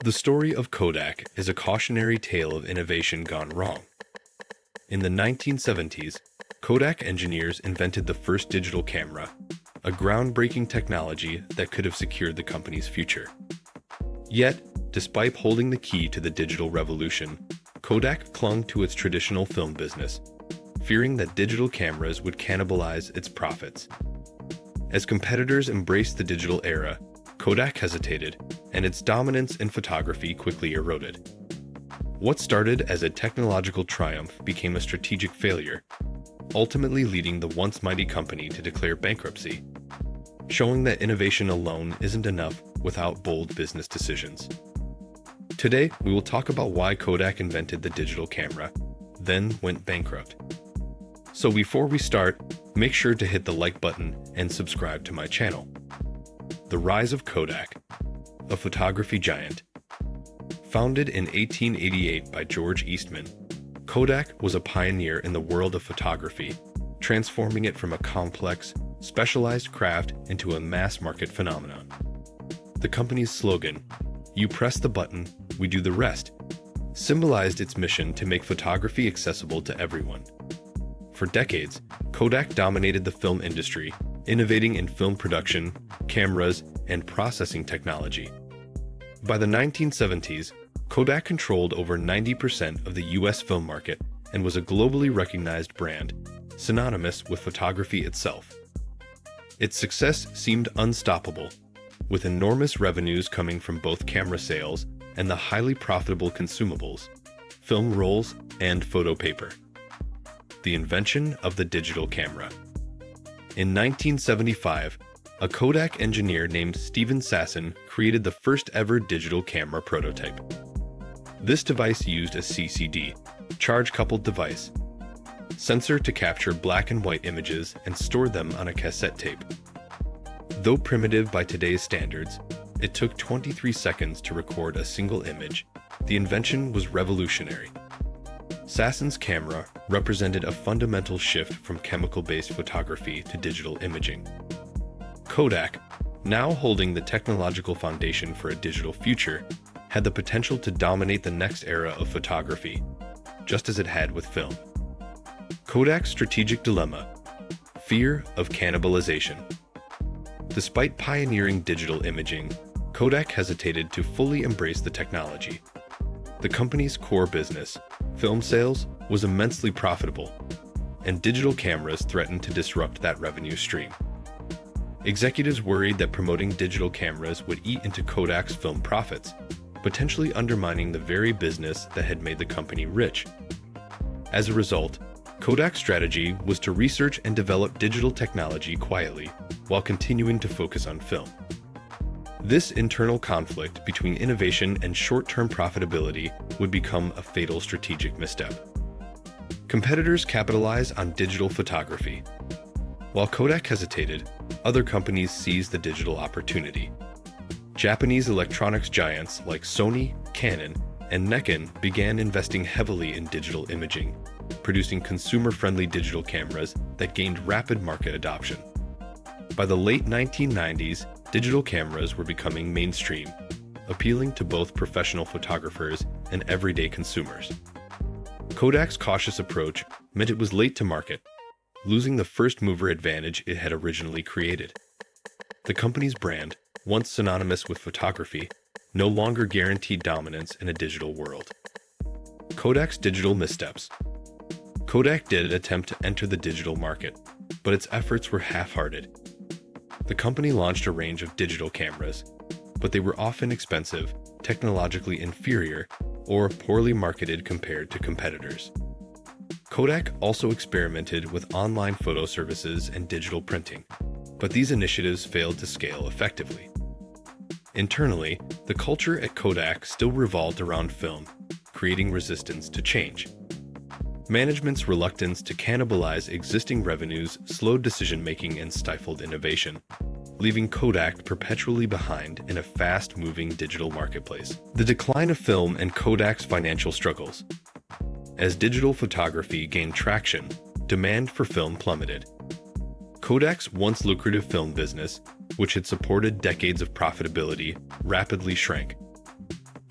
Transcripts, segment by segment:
The story of Kodak is a cautionary tale of innovation gone wrong. In the 1970s, Kodak engineers invented the first digital camera, a groundbreaking technology that could have secured the company's future. Yet, despite holding the key to the digital revolution, Kodak clung to its traditional film business, fearing that digital cameras would cannibalize its profits. As competitors embraced the digital era, Kodak hesitated, and its dominance in photography quickly eroded. What started as a technological triumph became a strategic failure, ultimately leading the once mighty company to declare bankruptcy, showing that innovation alone isn't enough without bold business decisions. Today, we will talk about why Kodak invented the digital camera, then went bankrupt. So before we start, make sure to hit the like button and subscribe to my channel. The rise of Kodak, a photography giant. Founded in 1888 by George Eastman, Kodak was a pioneer in the world of photography, transforming it from a complex, specialized craft into a mass-market phenomenon. The company's slogan, "You press the button, we do the rest," symbolized its mission to make photography accessible to everyone. For decades, Kodak dominated the film industry, innovating in film production, cameras, and processing technology. By the 1970s, Kodak controlled over 90% of the US film market and was a globally recognized brand, synonymous with photography itself. Its success seemed unstoppable, with enormous revenues coming from both camera sales and the highly profitable consumables, film rolls, and photo paper. The invention of the digital camera. In 1975, a Kodak engineer named Steven Sasson created the first ever digital camera prototype. This device used a CCD, charge-coupled device, sensor to capture black and white images and store them on a cassette tape. Though primitive by today's standards, it took 23 seconds to record a single image. The invention was revolutionary. Sasson's camera represented a fundamental shift from chemical-based photography to digital imaging. Kodak, now holding the technological foundation for a digital future, had the potential to dominate the next era of photography, just as it had with film. Kodak's strategic dilemma: fear of cannibalization. Despite pioneering digital imaging, Kodak hesitated to fully embrace the technology. The company's core business, film sales, was immensely profitable, and digital cameras threatened to disrupt that revenue stream. Executives worried that promoting digital cameras would eat into Kodak's film profits, potentially undermining the very business that had made the company rich. As a result, Kodak's strategy was to research and develop digital technology quietly, while continuing to focus on film. This internal conflict between innovation and short-term profitability would become a fatal strategic misstep. Competitors capitalize on digital photography. While Kodak hesitated, other companies seized the digital opportunity. Japanese electronics giants like Sony, Canon, and Nikon began investing heavily in digital imaging, producing consumer-friendly digital cameras that gained rapid market adoption. By the late 1990s, digital cameras were becoming mainstream, appealing to both professional photographers and everyday consumers. Kodak's cautious approach meant it was late to market, losing the first-mover advantage it had originally created. The company's brand, once synonymous with photography, no longer guaranteed dominance in a digital world. Kodak's digital missteps. Kodak did attempt to enter the digital market, but its efforts were half-hearted. The company launched a range of digital cameras, but they were often expensive, technologically inferior, or poorly marketed compared to competitors. Kodak also experimented with online photo services and digital printing, but these initiatives failed to scale effectively. Internally, the culture at Kodak still revolved around film, creating resistance to change. Management's reluctance to cannibalize existing revenues slowed decision-making and stifled innovation, leaving Kodak perpetually behind in a fast-moving digital marketplace. The decline of film and Kodak's financial struggles. As digital photography gained traction, demand for film plummeted. Kodak's once lucrative film business, which had supported decades of profitability, rapidly shrank.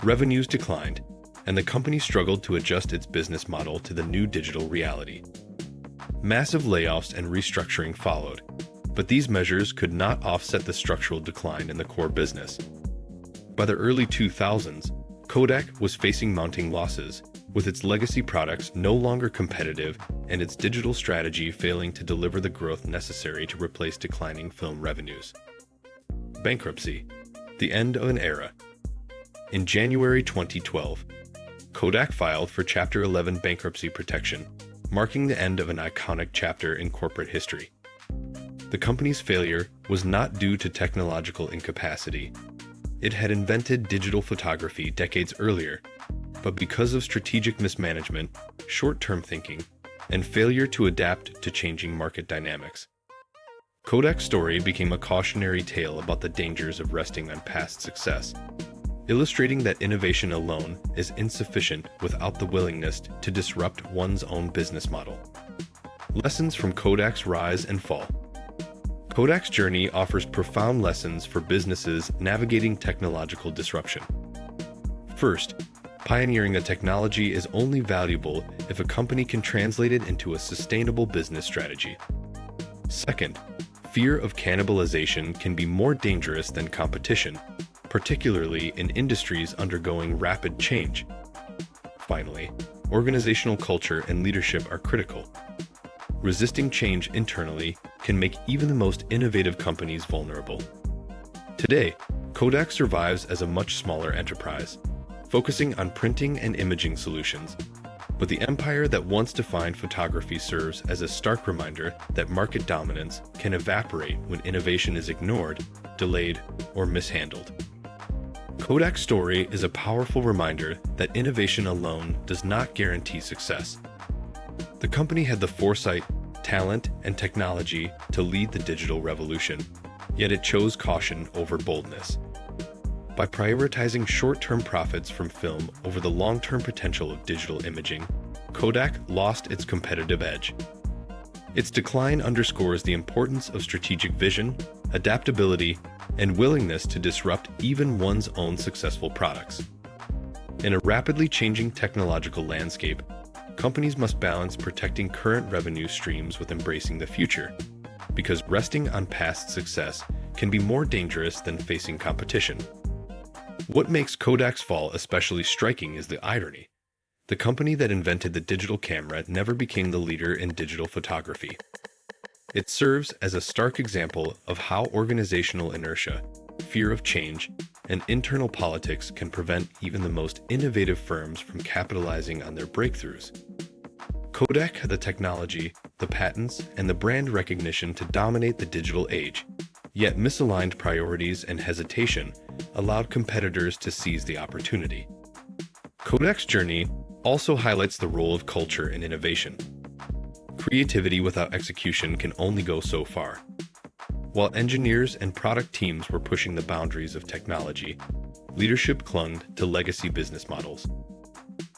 Revenues declined, and the company struggled to adjust its business model to the new digital reality. Massive layoffs and restructuring followed, but these measures could not offset the structural decline in the core business. By the early 2000s, Kodak was facing mounting losses, with its legacy products no longer competitive and its digital strategy failing to deliver the growth necessary to replace declining film revenues. Bankruptcy, the end of an era. In January 2012, Kodak filed for Chapter 11 bankruptcy protection, marking the end of an iconic chapter in corporate history. The company's failure was not due to technological incapacity. It had invented digital photography decades earlier, but because of strategic mismanagement, short-term thinking, and failure to adapt to changing market dynamics. Kodak's story became a cautionary tale about the dangers of resting on past success, illustrating that innovation alone is insufficient without the willingness to disrupt one's own business model. Lessons from Kodak's rise and fall. Kodak's journey offers profound lessons for businesses navigating technological disruption. First, pioneering a technology is only valuable if a company can translate it into a sustainable business strategy. Second, fear of cannibalization can be more dangerous than competition, particularly in industries undergoing rapid change. Finally, organizational culture and leadership are critical. Resisting change internally can make even the most innovative companies vulnerable. Today, Kodak survives as a much smaller enterprise, focusing on printing and imaging solutions. But the empire that once defined photography serves as a stark reminder that market dominance can evaporate when innovation is ignored, delayed, or mishandled. Kodak's story is a powerful reminder that innovation alone does not guarantee success. The company had the foresight, talent, and technology to lead the digital revolution, yet it chose caution over boldness. By prioritizing short-term profits from film over the long-term potential of digital imaging, Kodak lost its competitive edge. Its decline underscores the importance of strategic vision, adaptability, and willingness to disrupt even one's own successful products. In a rapidly changing technological landscape, companies must balance protecting current revenue streams with embracing the future, because resting on past success can be more dangerous than facing competition. What makes Kodak's fall especially striking is the irony. The company that invented the digital camera never became the leader in digital photography. It serves as a stark example of how organizational inertia, fear of change, and internal politics can prevent even the most innovative firms from capitalizing on their breakthroughs. Kodak had the technology, the patents, and the brand recognition to dominate the digital age, yet misaligned priorities and hesitation allowed competitors to seize the opportunity. Kodak's journey also highlights the role of culture in innovation. Creativity without execution can only go so far. While engineers and product teams were pushing the boundaries of technology, leadership clung to legacy business models.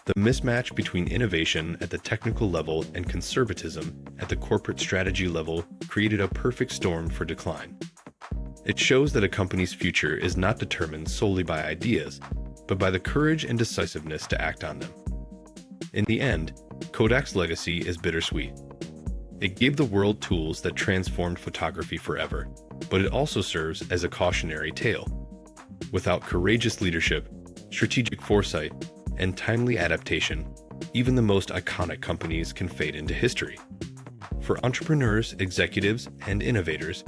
The mismatch between innovation at the technical level and conservatism at the corporate strategy level created a perfect storm for decline. It shows that a company's future is not determined solely by ideas, but by the courage and decisiveness to act on them. In the end, Kodak's legacy is bittersweet. It gave the world tools that transformed photography forever, but it also serves as a cautionary tale. Without courageous leadership, strategic foresight, and timely adaptation, even the most iconic companies can fade into history. For entrepreneurs, executives, and innovators,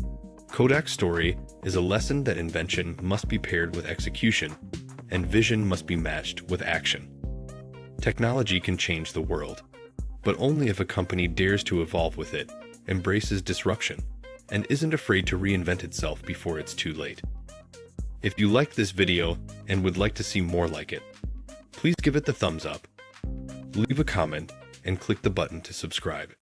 Kodak's story is a lesson that invention must be paired with execution, and vision must be matched with action. Technology can change the world, but only if a company dares to evolve with it, embraces disruption, and isn't afraid to reinvent itself before it's too late. If you liked this video and would like to see more like it, please give it the thumbs up, leave a comment, and click the button to subscribe.